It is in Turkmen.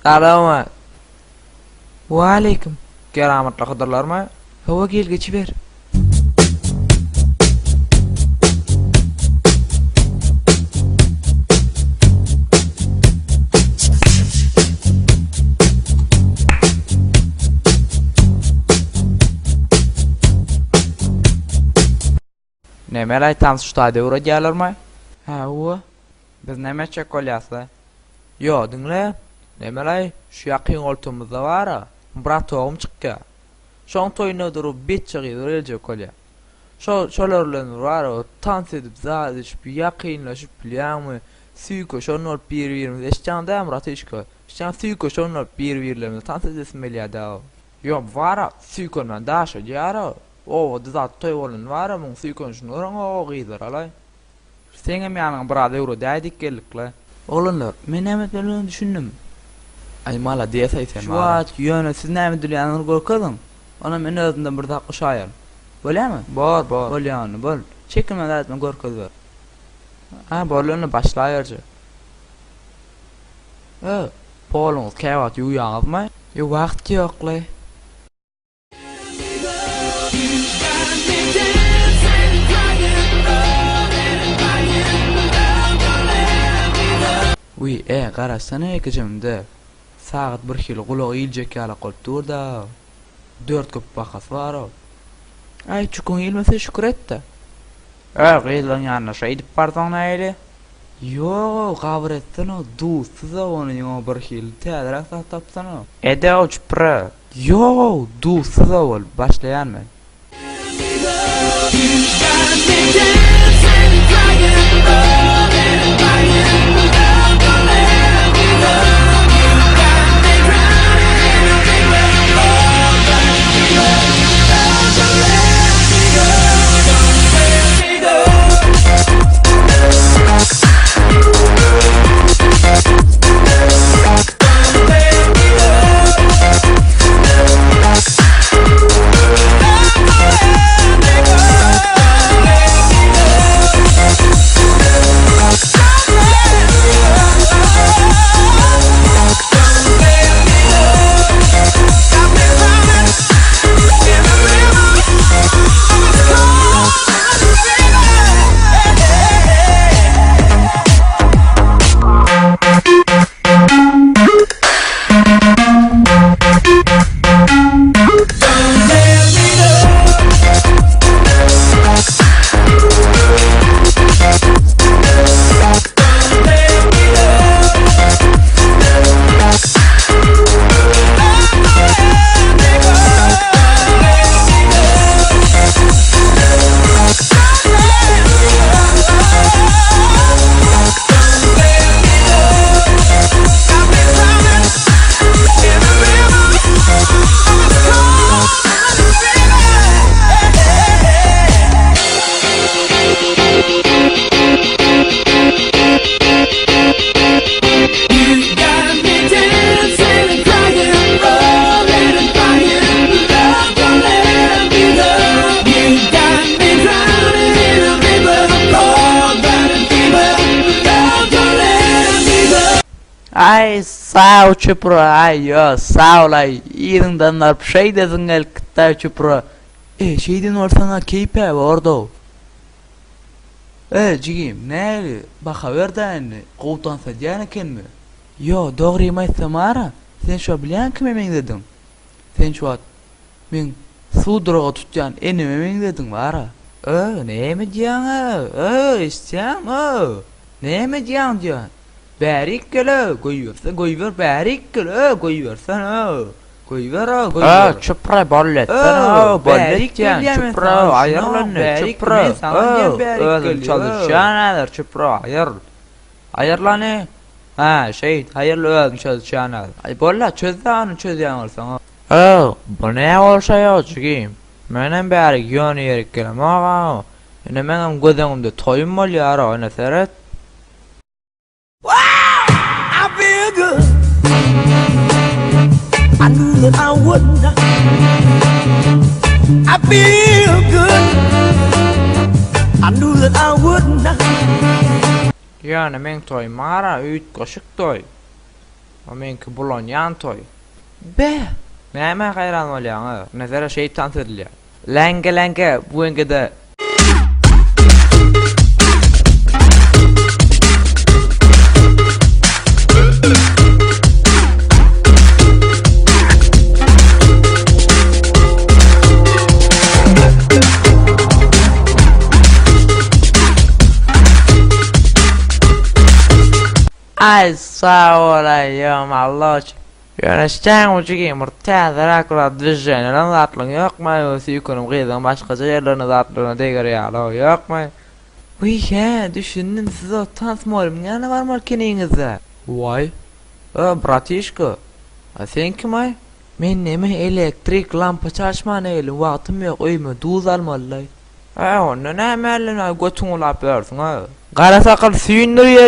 Selamat. Waalaikum. Keramatli Hıdırlarma. Hava gel geçiver. Nemelay tanış stadiona gelirmi? Ha, o. Biz neme çekolyasla? Yo, dinle. Nemelay, şu yaqin oltumuzda var. Brat oğum çıkka. Şoň toyuna durup bet çygyr elje kolya. Şolarlan var, tans edip zadyş bir yaqinlaşyp bilýärmi? Süýko şonu olup bir-birimiz eşjanda Murat eşko. Şan süýko şonu olup bir-birlerimiz tans edesim gelýärdi. Yo, var, süýkondan daşa ýara. O, zat toy bolan var, muň süýkon şunu o gyýdyr alay. Seňe meniň bir euro däýdik gelikle. Oğlanlar, men näme bilen düşündim. Ay mala diýse sen Şu wagt ýöne siz näme dilýäňizi görkezin. Ona men özümden bir dakika şaýar. Bolýarmy? Bor. Bolýany, bol. Çekinmeden etme görkez ber. Ha, bolany başlaýarjy. Polunuz käwat ýuýaňyzmy? Yo, wagt ýokly. Uy, garaşsana ekejimde. Saat 1 kilo gulak iljek ýaly golturda. 4 köp bakas bar o. Ay, çukun ilmese şükür et de. Gyýlan ýanyna şeýdip barsaň näýdi? Yo, gabyr etsen o, duýsuz ony ýa bir hil täze tapsan o. Ede o çpra. Yo, duýsuz ol, başlaýarmy? Ay, sağ çupra, ay yo, sağ olay. Ýerinden arp şey dedin elkitte çupra. Şeyden orsana keype orada. Jigim, näli? Baka berden, gowtansa diýen ekenmi? Yo, dogry emaýsam ara. Sen şu bilýän kime men dedim. Sen şu men sudraga tutjan enime men dedim ara. Näme diýäň? Istem, näme diýäň diýän? Bärik gele, goýber, bärik gele, goýbersen, goýber. Çupra bollet. Bollet diýän, çupra, aýarlandy, çupra. Çalışýan çupra, aýarlany. Ha, şey, hayırlı özüm çalışýan. Ay bolla çözýän bolsaň. Bu näme bolsa ýa-çykim? Menen bäri ýöne ýerik gelem aga. Ene menem gözüňimde toýum bolýar, ona seret. I feel good. I knew that I wouldn't. I feel good. I knew that I wouldn't. Yani men toy mara üýt goşuk toy. O menki bulon yantoy. Be, näme hayran bolýan ha? Nazara şeytan tedilýär. Lenge bu engede Ay sağ olayım Allah. Yönüşten uçuki murtaza akla düzjenelen zatlyň ýokmy? Süýkünüm gyzdan başgaça ýerlerine zatlygyna deger ýaly ýokmy? Uy he, düşündim siz o tansmolum ýana barmar keniňizde. Vay. Bratişka. A sen kim? Men neme elektrik lampa çalışman elim wagtym ýok, öýme duz almaly. Onda näme elin götüňi lap bersin ha. Gara sakal süýündir ýeri